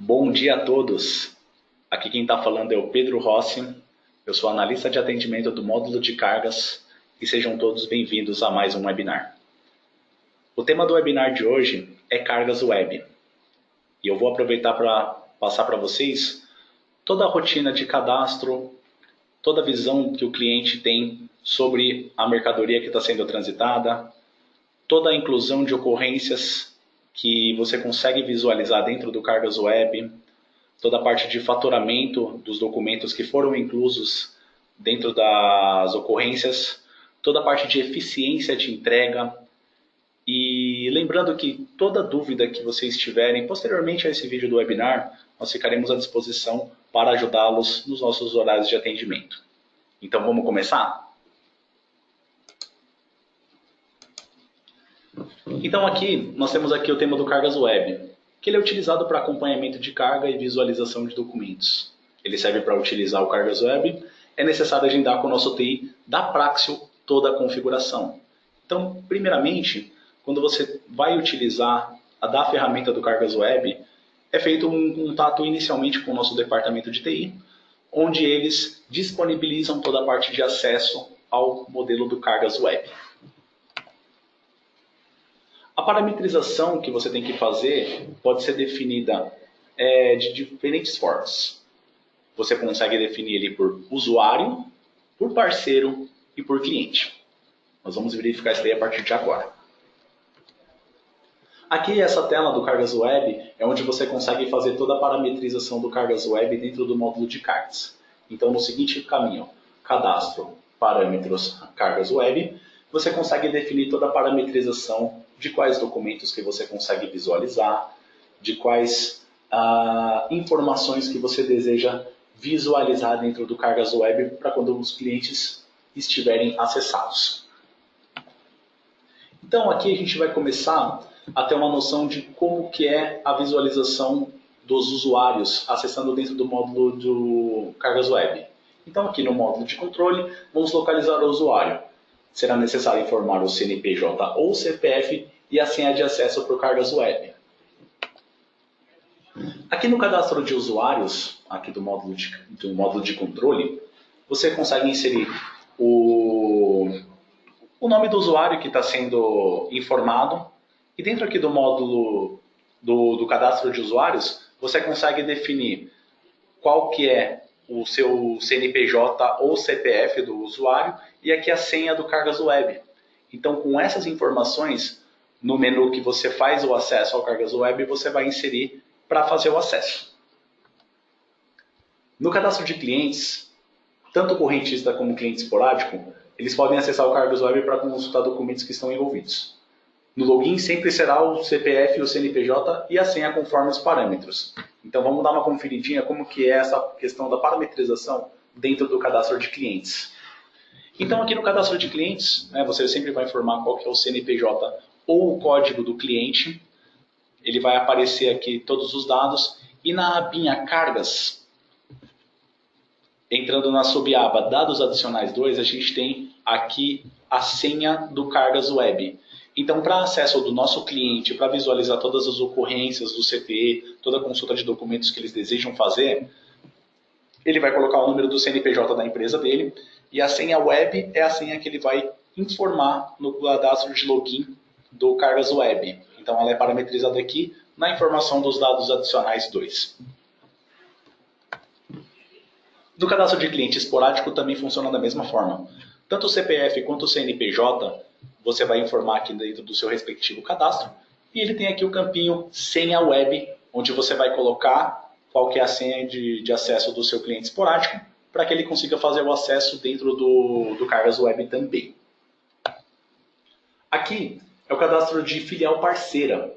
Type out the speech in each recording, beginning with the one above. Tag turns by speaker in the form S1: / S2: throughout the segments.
S1: Bom dia a todos. Aqui quem está falando é o Pedro Rossi. Eu sou analista de atendimento do módulo de cargas e sejam todos bem-vindos a mais um webinar. O tema do webinar de hoje é cargas web. E eu vou aproveitar para passar para vocês toda a rotina de cadastro, toda a visão que o cliente tem sobre a mercadoria que está sendo transitada, toda a inclusão de ocorrências que você consegue visualizar dentro do Cargas Web, toda a parte de faturamento dos documentos que foram inclusos dentro das ocorrências, toda a parte de eficiência de entrega. E lembrando que toda dúvida que vocês tiverem posteriormente a esse vídeo do webinar, nós ficaremos à disposição para ajudá-los nos nossos horários de atendimento. Então vamos começar? Então aqui nós temos aqui o tema do Cargas Web, que ele é utilizado para acompanhamento de carga e visualização de documentos. Ele serve para utilizar o Cargas Web, é necessário agendar com o nosso TI da Praxio toda a configuração. Então, primeiramente, quando você vai utilizar a ferramenta do Cargas Web, é feito um contato inicialmente com o nosso departamento de TI, onde eles disponibilizam toda a parte de acesso ao modelo do Cargas Web. A parametrização que você tem que fazer pode ser definida de diferentes formas. Você consegue definir ele por usuário, por parceiro e por cliente. Nós vamos verificar isso daí a partir de agora. Aqui essa tela do Cargas Web é onde você consegue fazer toda a parametrização do Cargas Web dentro do módulo de cargas. Então no seguinte caminho, cadastro, parâmetros, Cargas Web, você consegue definir toda a parametrização de quais documentos que você consegue visualizar, de quais informações que você deseja visualizar dentro do Cargas Web para quando os clientes estiverem acessados. Então aqui a gente vai começar a ter uma noção de como que é a visualização dos usuários acessando dentro do módulo do Cargas Web. Então aqui no módulo de controle, vamos localizar o usuário. Será necessário informar o CNPJ ou CPF e a senha de acesso para o Cargas Web. Aqui no cadastro de usuários, aqui do módulo de controle, você consegue inserir o nome do usuário que está sendo informado. E dentro aqui do módulo do cadastro de usuários, você consegue definir qual que é o seu CNPJ ou CPF do usuário e aqui a senha do Cargas Web. Então, com essas informações, no menu que você faz o acesso ao Cargas Web, você vai inserir para fazer o acesso. No cadastro de clientes, tanto correntista como cliente esporádico, eles podem acessar o Cargas Web para consultar documentos que estão envolvidos. No login sempre será o CPF, o CNPJ e a senha conforme os parâmetros. Então vamos dar uma conferidinha como que é essa questão da parametrização dentro do cadastro de clientes. Então aqui no cadastro de clientes, você sempre vai informar qual que é o CNPJ ou o código do cliente. Ele vai aparecer aqui todos os dados e na abinha cargas, entrando na subaba dados adicionais 2, a gente tem aqui a senha do Cargas Web. Então, para acesso do nosso cliente, para visualizar todas as ocorrências do CTE, toda a consulta de documentos que eles desejam fazer, ele vai colocar o número do CNPJ da empresa dele e a senha web é a senha que ele vai informar no cadastro de login do Cargas Web. Então, ela é parametrizada aqui na informação dos dados adicionais 2. No cadastro de cliente esporádico também funciona da mesma forma. Tanto o CPF quanto o CNPJ você vai informar aqui dentro do seu respectivo cadastro. E ele tem aqui o campinho senha web, onde você vai colocar qual que é a senha de acesso do seu cliente esporádico, para que ele consiga fazer o acesso dentro do Cargas Web também. Aqui é o cadastro de filial parceira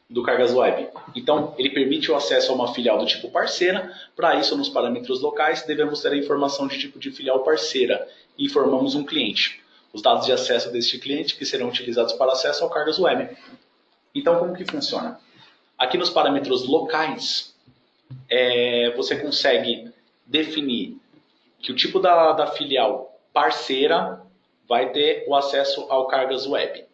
S1: do Cargas Web. Então, ele permite o acesso a uma filial do tipo parceira. Para isso, nos parâmetros locais, devemos ter a informação de tipo de filial parceira. E informamos um cliente. Os dados de acesso deste cliente que serão utilizados para acesso ao Cargas Web. Então, como que funciona? Aqui nos parâmetros locais, você consegue definir que o tipo da filial parceira vai ter o acesso ao Cargas Web.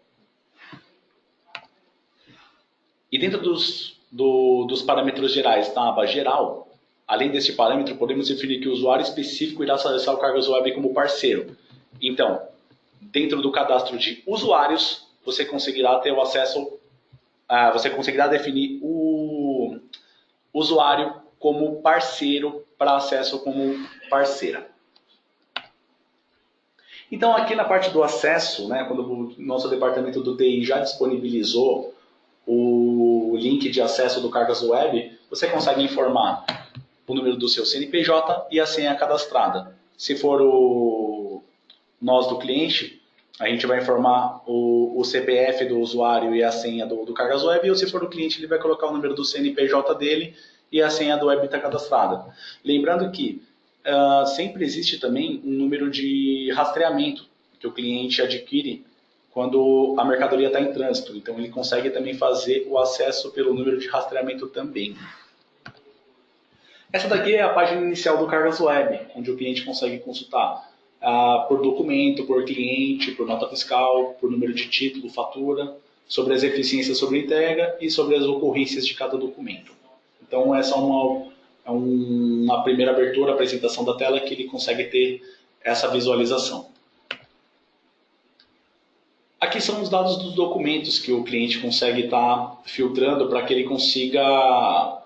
S1: E dentro dos dos parâmetros gerais na aba geral, além deste parâmetro, podemos definir que o usuário específico irá acessar o Cargas Web como parceiro. Então, dentro do cadastro de usuários, você conseguirá ter o acesso, você conseguirá definir o usuário como parceiro para acesso como parceira. Então, aqui na parte do acesso, né, quando o nosso departamento do TI já disponibilizou o link de acesso do Cargas Web, você consegue informar o número do seu CNPJ e a senha cadastrada. Se for nós do cliente, a gente vai informar o CPF do usuário e a senha do Cargas Web, ou se for o cliente, ele vai colocar o número do CNPJ dele e a senha do web está cadastrada. Lembrando que sempre existe também um número de rastreamento que o cliente adquire quando a mercadoria está em trânsito. Então ele consegue também fazer o acesso pelo número de rastreamento também. Essa daqui é a página inicial do Cargas Web, onde o cliente consegue consultar por documento, por cliente, por nota fiscal, por número de título, fatura, sobre as eficiências sobre entrega e sobre as ocorrências de cada documento. Então essa é uma primeira abertura, apresentação da tela, que ele consegue ter essa visualização. Aqui são os dados dos documentos que o cliente consegue estar filtrando para que ele consiga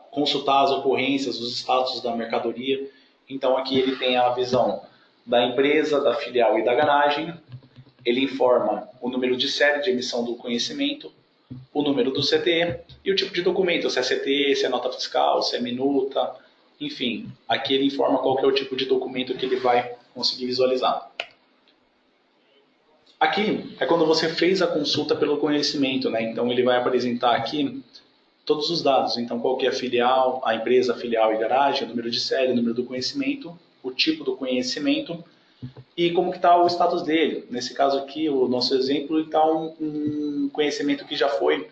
S1: consultar as ocorrências, os status da mercadoria. Então aqui ele tem a visão da empresa, da filial e da garagem. Ele informa o número de série de emissão do conhecimento, o número do CT e o tipo de documento, se é CT, se é nota fiscal, se é minuta, enfim. Aqui ele informa qual que é o tipo de documento que ele vai conseguir visualizar. Aqui é quando você fez a consulta pelo conhecimento, né? Então ele vai apresentar aqui todos os dados. Então qual que é a filial, a empresa, filial e garagem, o número de série, o número do conhecimento, o tipo do conhecimento e como que está o status dele. Nesse caso aqui, o nosso exemplo, está um conhecimento que já foi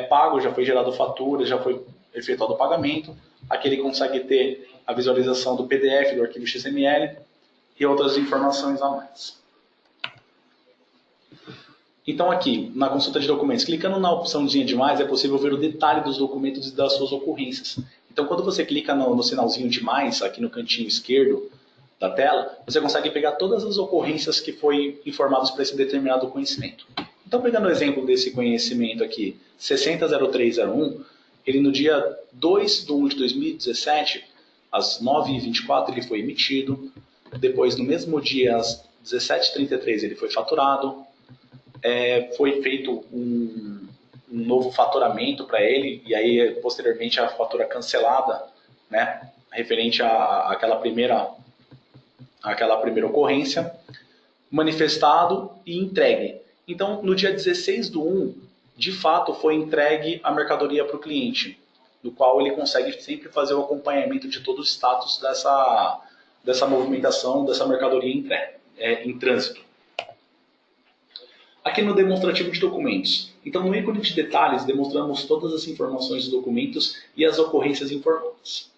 S1: pago, já foi gerado fatura, já foi efetuado o pagamento. Aqui ele consegue ter a visualização do PDF, do arquivo XML e outras informações a mais. Então aqui, na consulta de documentos, clicando na opçãozinha de mais, é possível ver o detalhe dos documentos e das suas ocorrências. Então quando você clica no sinalzinho de mais, aqui no cantinho esquerdo da tela, você consegue pegar todas as ocorrências que foi informadas para esse determinado conhecimento. Então pegando o exemplo desse conhecimento aqui, 600301, ele no dia 2/1 de 2017, às 9h24, ele foi emitido. Depois, no mesmo dia, às 17h33, ele foi faturado. Foi feito um novo faturamento para ele, e aí posteriormente a fatura cancelada, né, referente àquela primeira ocorrência, manifestado e entregue. Então, no dia 16/1, de fato, foi entregue a mercadoria para o cliente, no qual ele consegue sempre fazer o acompanhamento de todo o status dessa movimentação, dessa mercadoria em trânsito. Aqui no demonstrativo de documentos. Então, no ícone de detalhes, demonstramos todas as informações dos documentos e as ocorrências informadas.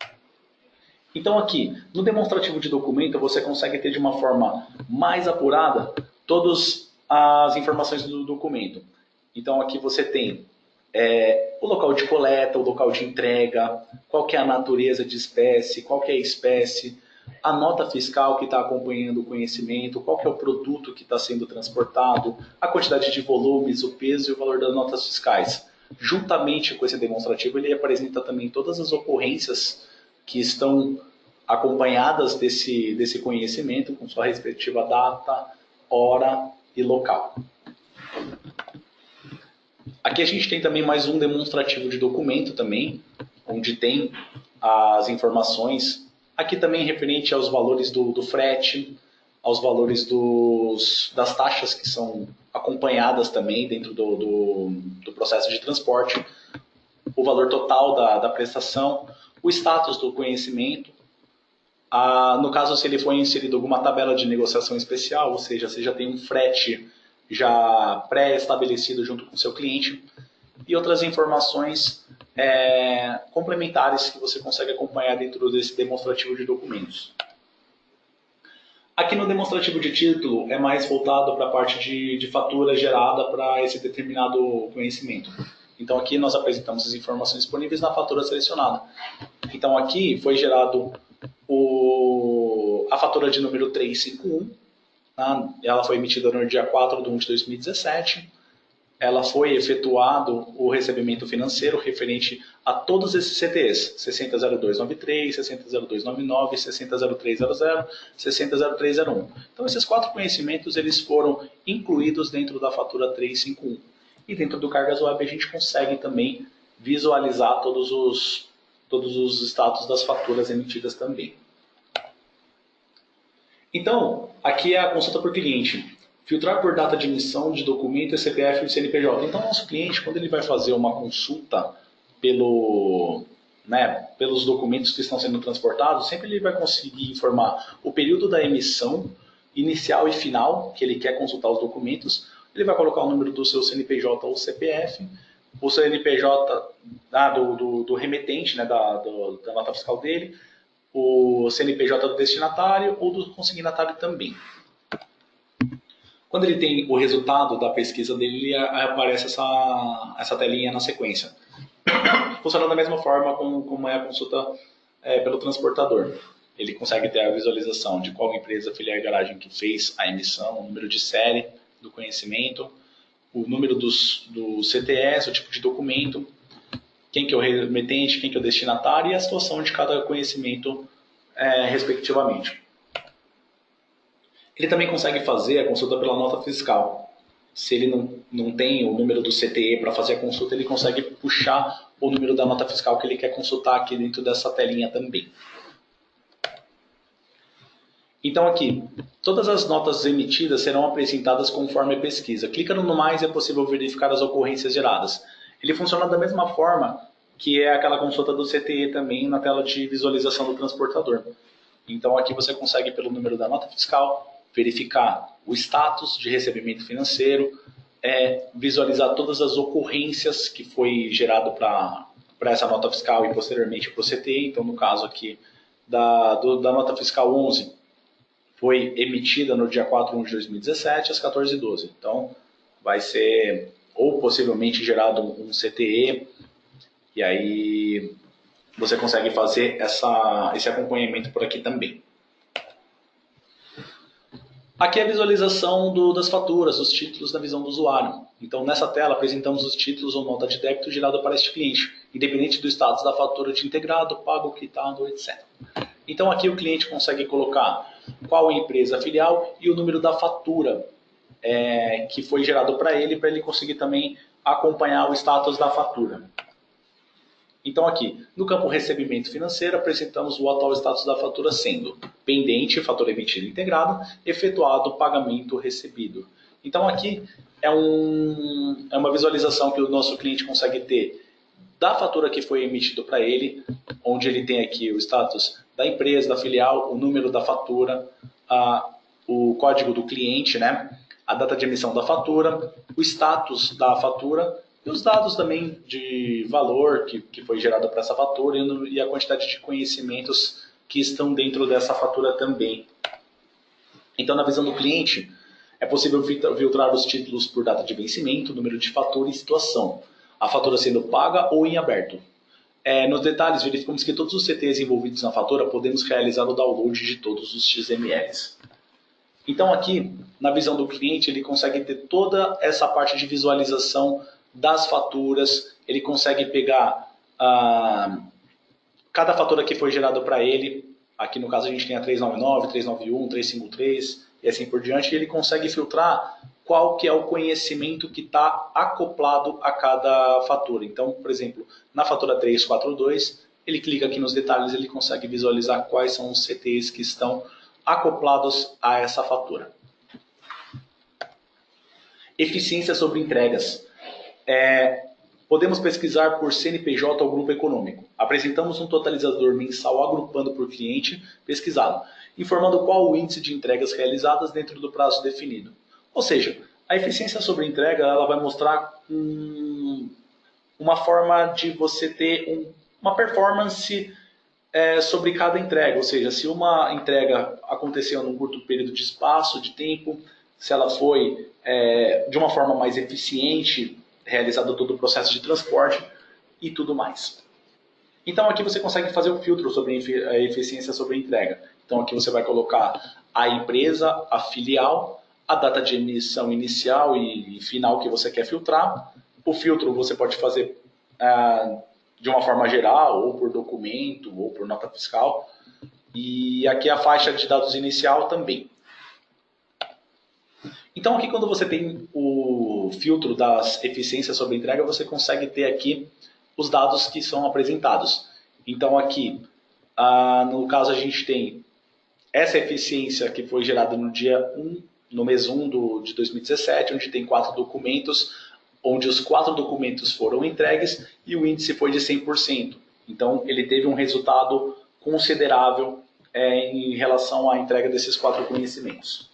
S1: Então, aqui, no demonstrativo de documento, você consegue ter de uma forma mais apurada todas as informações do documento. Então, aqui você tem o local de coleta, o local de entrega, qual que é a natureza de espécie, qual que é a espécie, a nota fiscal que está acompanhando o conhecimento, qual que é o produto que está sendo transportado, a quantidade de volumes, o peso e o valor das notas fiscais. Juntamente com esse demonstrativo, ele apresenta também todas as ocorrências que estão acompanhadas desse conhecimento, com sua respectiva data, hora e local. Aqui a gente tem também mais um demonstrativo de documento também, onde tem as informações. Aqui também referente aos valores do frete, aos valores das taxas que são acompanhadas também dentro do processo de transporte, o valor total da prestação, o status do conhecimento. No caso, se ele for inserido alguma tabela de negociação especial, ou seja, você já tem um frete já pré-estabelecido junto com o seu cliente, e outras informações complementares que você consegue acompanhar dentro desse demonstrativo de documentos. Aqui no demonstrativo de título é mais voltado para a parte de fatura gerada para esse determinado conhecimento. Então aqui nós apresentamos as informações disponíveis na fatura selecionada. Então aqui foi gerado a fatura de número 351, tá? Ela foi emitida no dia 4/1 de 2017. Ela foi efetuado o recebimento financeiro referente a todos esses CTEs, 600293, 600299, 600300, 600301. Então esses 4 conhecimentos eles foram incluídos dentro da fatura 351. E dentro do Cargas Web a gente consegue também visualizar todos os status das faturas emitidas também. Então, aqui é a consulta por cliente. Filtrar por data de emissão de documento, CPF e CNPJ. Então, nosso cliente, quando ele vai fazer uma consulta pelos documentos que estão sendo transportados, sempre ele vai conseguir informar o período da emissão, inicial e final, que ele quer consultar os documentos. Ele vai colocar o número do seu CNPJ ou CPF, o CNPJ do remetente, né, da nota fiscal dele, o CNPJ do destinatário ou do consignatário também. Quando ele tem o resultado da pesquisa dele, aparece essa telinha na sequência. Funciona da mesma forma como é a consulta pelo transportador. Ele consegue ter a visualização de qual empresa, filial e garagem que fez a emissão, o número de série do conhecimento, o número do CTS, o tipo de documento, quem que é o remetente, quem que é o destinatário e a situação de cada conhecimento respectivamente. Ele também consegue fazer a consulta pela nota fiscal. Se ele não tem o número do CTE para fazer a consulta, ele consegue puxar o número da nota fiscal que ele quer consultar aqui dentro dessa telinha também. Então aqui, todas as notas emitidas serão apresentadas conforme a pesquisa. Clicando no mais é possível verificar as ocorrências geradas. Ele funciona da mesma forma que é aquela consulta do CTE também na tela de visualização do transportador. Então aqui você consegue, pelo número da nota fiscal, verificar o status de recebimento financeiro, visualizar todas as ocorrências que foi gerado para essa nota fiscal e posteriormente para o CTE. Então, no caso aqui da nota fiscal 11, foi emitida no dia 4/1 de 2017, às 14h12. Então, vai ser ou possivelmente gerado um CTE, e aí você consegue fazer esse acompanhamento por aqui também. Aqui é a visualização das faturas, dos títulos na visão do usuário. Então, nessa tela, apresentamos os títulos ou nota de débito gerada para este cliente, independente do status da fatura de integrado, pago, quitado, etc. Então, aqui o cliente consegue colocar qual empresa filial e o número da fatura que foi gerado para ele conseguir também acompanhar o status da fatura. Então aqui, no campo recebimento financeiro, apresentamos o atual status da fatura sendo pendente, fatura emitida integrada, efetuado, pagamento recebido. Então aqui é uma visualização que o nosso cliente consegue ter da fatura que foi emitida para ele, onde ele tem aqui o status da empresa, da filial, o número da fatura, o código do cliente, né? A data de emissão da fatura, o status da fatura, e os dados também de valor que foi gerado para essa fatura e a quantidade de conhecimentos que estão dentro dessa fatura também. Então, na visão do cliente, é possível filtrar os títulos por data de vencimento, número de fatura e situação. A fatura sendo paga ou em aberto. Nos detalhes, verificamos que todos os CTs envolvidos na fatura podemos realizar o download de todos os XMLs. Então, aqui, na visão do cliente, ele consegue ter toda essa parte de visualização das faturas, ele consegue pegar cada fatura que foi gerada para ele. Aqui no caso a gente tem a 399, 391, 353 e assim por diante, e ele consegue filtrar qual que é o conhecimento que está acoplado a cada fatura. Então, por exemplo, na fatura 342, ele clica aqui nos detalhes, ele consegue visualizar quais são os CTs que estão acoplados a essa fatura. Eficiência sobre entregas. Podemos pesquisar por CNPJ ou grupo econômico. Apresentamos um totalizador mensal agrupando por cliente pesquisado, informando qual o índice de entregas realizadas dentro do prazo definido. Ou seja, a eficiência sobre entrega ela vai mostrar uma forma de você ter uma performance sobre cada entrega. Ou seja, se uma entrega aconteceu num curto período de espaço, de tempo, se ela foi de uma forma mais eficiente realizado todo o processo de transporte e tudo mais. Então aqui você consegue fazer o filtro sobre a eficiência sobre a entrega. Então aqui você vai colocar a empresa, a filial, a data de emissão inicial e final que você quer filtrar. O filtro você pode fazer de uma forma geral, ou por documento, ou por nota fiscal. E aqui a faixa de dados inicial também. Então aqui quando você tem o filtro das eficiências sobre entrega, você consegue ter aqui os dados que são apresentados. Então aqui, no caso a gente tem essa eficiência que foi gerada no dia 1, no mês 1 de 2017, onde tem 4 documentos, onde os 4 documentos foram entregues e o índice foi de 100%. Então ele teve um resultado considerável em relação à entrega desses 4 conhecimentos.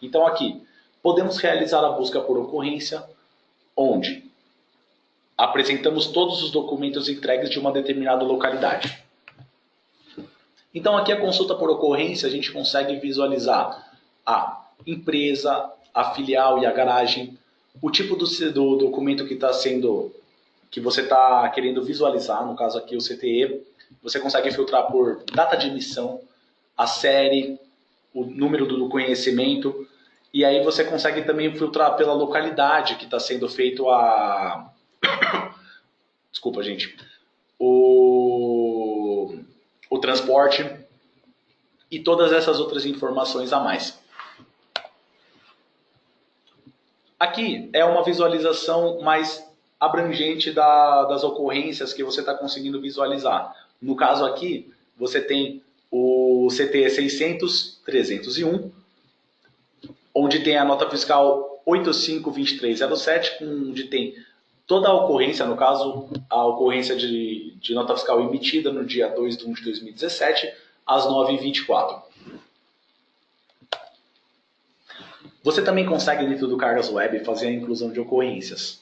S1: Então aqui, podemos realizar a busca por ocorrência, onde apresentamos todos os documentos entregues de uma determinada localidade. Então aqui a consulta por ocorrência, a gente consegue visualizar a empresa, a filial e a garagem, o tipo do documento que você está querendo visualizar, no caso aqui o CTE. Você consegue filtrar por data de emissão, a série, o número do conhecimento, e aí você consegue também filtrar pela localidade que está sendo feito a... Desculpa, gente. O transporte e todas essas outras informações a mais. Aqui é uma visualização mais abrangente das ocorrências que você está conseguindo visualizar. No caso aqui, você tem o CTE 600-301, onde tem a nota fiscal 852307, onde tem toda a ocorrência, no caso, a ocorrência de nota fiscal emitida no dia 2 de 1 de 2017, às 9h24. Você também consegue, dentro do Cargas Web, fazer a inclusão de ocorrências.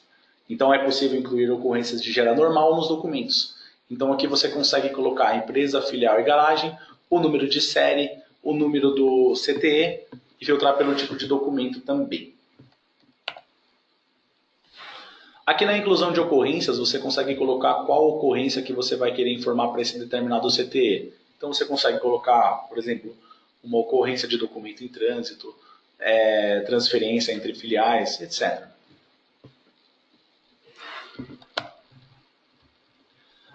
S1: Então é possível incluir ocorrências de gera normal nos documentos. Então aqui você consegue colocar a empresa, filial e garagem, o número de série, o número do CTE e filtrar pelo tipo de documento também. Aqui na inclusão de ocorrências, você consegue colocar qual ocorrência que você vai querer informar para esse determinado CTE. Então você consegue colocar, por exemplo, uma ocorrência de documento em trânsito, transferência entre filiais, etc.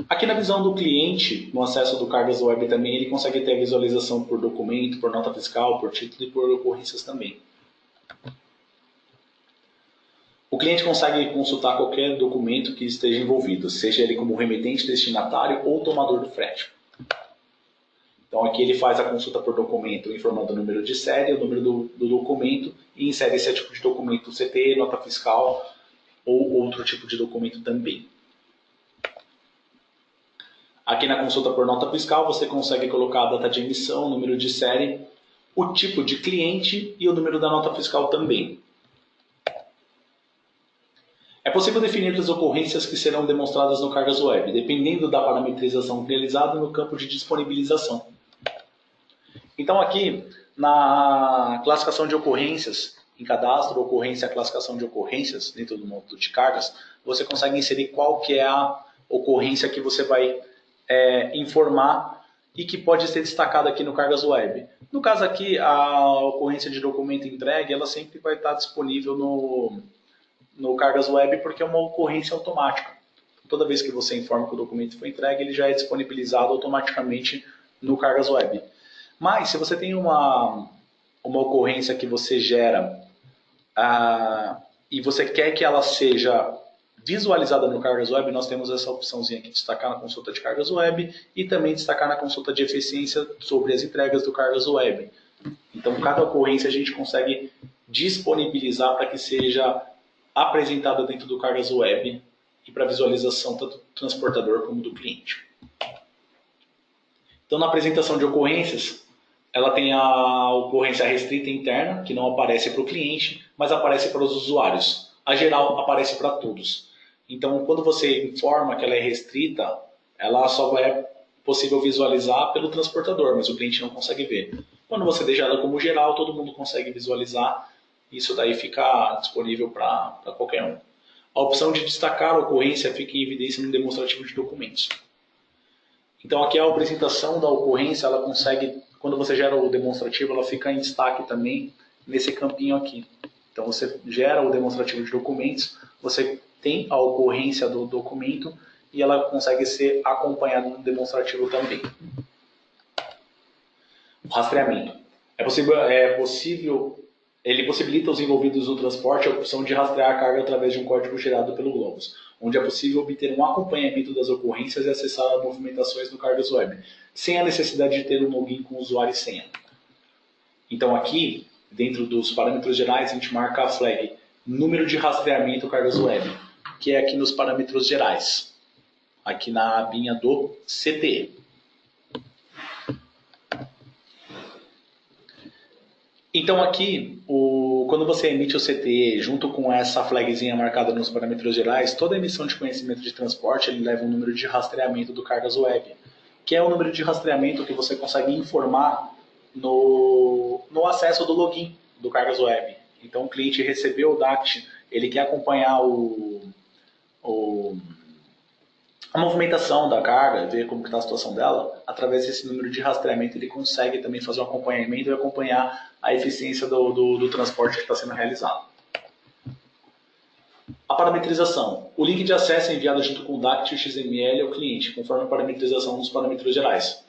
S1: Aqui na visão do cliente, no acesso do Cargas Web também, ele consegue ter a visualização por documento, por nota fiscal, por título e por ocorrências também. O cliente consegue consultar qualquer documento que esteja envolvido, seja ele como remetente, destinatário ou tomador do frete. Então aqui ele faz a consulta por documento, informando o número de série, o número do documento e insere esse tipo de documento, CT, nota fiscal ou outro tipo de documento também. Aqui na consulta por nota fiscal você consegue colocar a data de emissão, o número de série, o tipo de cliente e o número da nota fiscal também. É possível definir as ocorrências que serão demonstradas no Cargas Web, dependendo da parametrização realizada no campo de disponibilização. Então aqui, na classificação de ocorrências, em cadastro, ocorrência, classificação de ocorrências, dentro do módulo de cargas, você consegue inserir qual que é a ocorrência que você vai informar e que pode ser destacada aqui no Cargas Web. No caso aqui, a ocorrência de documento entregue, ela sempre vai estar disponível no Cargas Web porque é uma ocorrência automática. Toda vez que você informa que o documento foi entregue, ele já é disponibilizado automaticamente no Cargas Web. Mas se você tem uma ocorrência que você gera e você quer que ela seja visualizada no Cargas Web, nós temos essa opçãozinha aqui, destacar na consulta de Cargas Web e também destacar na consulta de eficiência sobre as entregas do Cargas Web. Então, cada ocorrência a gente consegue disponibilizar para que seja apresentada dentro do Cargas Web e para visualização tanto do transportador como do cliente. Então, na apresentação de ocorrências, ela tem a ocorrência restrita interna, que não aparece para o cliente, mas aparece para os usuários. A geral aparece para todos. Então, quando você informa que ela é restrita, ela só é possível visualizar pelo transportador, mas o cliente não consegue ver. Quando você deixa ela como geral, todo mundo consegue visualizar. Isso daí fica disponível para qualquer um. a opção de destacar a ocorrência fica em evidência no demonstrativo de documentos. Então aqui a apresentação da ocorrência, ela consegue, quando você gera o demonstrativo, ela fica em destaque também nesse campinho aqui. Então você gera o demonstrativo de documentos, você tem a ocorrência do documento e ela consegue ser acompanhada no demonstrativo também. O rastreamento. Ele possibilita aos envolvidos no transporte a opção de rastrear a carga através de um código gerado pelo Globus, onde é possível obter um acompanhamento das ocorrências e acessar as movimentações do Cargas Web, sem a necessidade de ter um login com usuário e senha. Então aqui, dentro dos parâmetros gerais, a gente marca a flag número de rastreamento Cargas Web, que é aqui nos parâmetros gerais, aqui na abinha do CTE. Então aqui, quando você emite o CTE junto com essa flagzinha marcada nos parâmetros gerais, toda emissão de conhecimento de transporte ele leva um número de rastreamento do Cargas Web, que é o número de rastreamento que você consegue informar no acesso do login do Cargas Web. Então o cliente recebeu o DACT, ele quer acompanhar a movimentação da carga, ver como está a situação dela, através desse número de rastreamento ele consegue também fazer um acompanhamento e acompanhar a eficiência do transporte que está sendo realizado. A parametrização. O link de acesso é enviado junto com o DACT e o XML ao cliente, conforme a parametrização dos parâmetros gerais.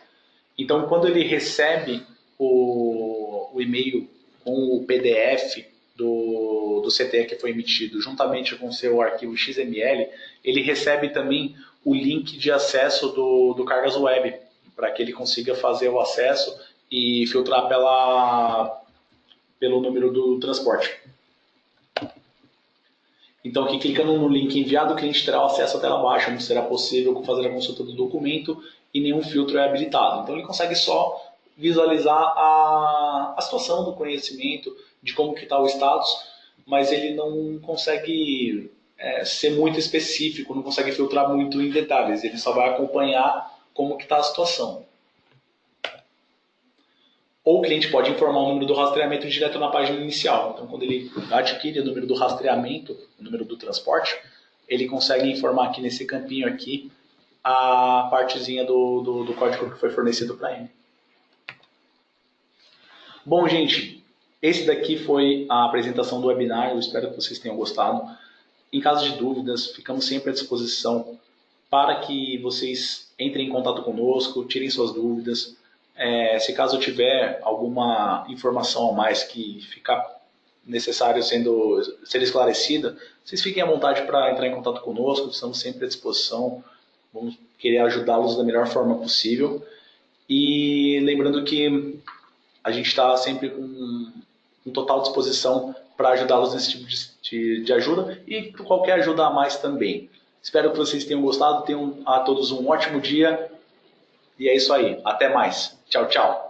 S1: Então, quando ele recebe o e-mail com o PDF do CTE que foi emitido, juntamente com o seu arquivo XML, ele recebe também o link de acesso do Cargas Web, para que ele consiga fazer o acesso e filtrar pelo número do transporte. Então, aqui clicando no link enviado, o cliente terá o acesso à tela baixa, onde será possível fazer a consulta do documento e nenhum filtro é habilitado. Então, ele consegue só visualizar a situação do conhecimento, de como que está o status, mas ele não consegue ser muito específico, não consegue filtrar muito em detalhes, ele só vai acompanhar como que está a situação. Ou o cliente pode informar o número do rastreamento direto na página inicial. Então, quando ele adquire o número do rastreamento, o número do transporte, ele consegue informar aqui nesse campinho aqui a partezinha do código que foi fornecido para ele. Bom, gente, esse daqui foi a apresentação do webinar. Eu espero que vocês tenham gostado. Em caso de dúvidas, ficamos sempre à disposição para que vocês entrem em contato conosco, tirem suas dúvidas. Se caso tiver alguma informação a mais que ficar necessário ser esclarecida, vocês fiquem à vontade para entrar em contato conosco, estamos sempre à disposição, vamos querer ajudá-los da melhor forma possível. E lembrando que a gente está sempre com total disposição para ajudá-los nesse tipo de ajuda e qualquer ajuda a mais também. Espero que vocês tenham gostado, tenham a todos um ótimo dia e é isso aí. Até mais. Tchau, tchau.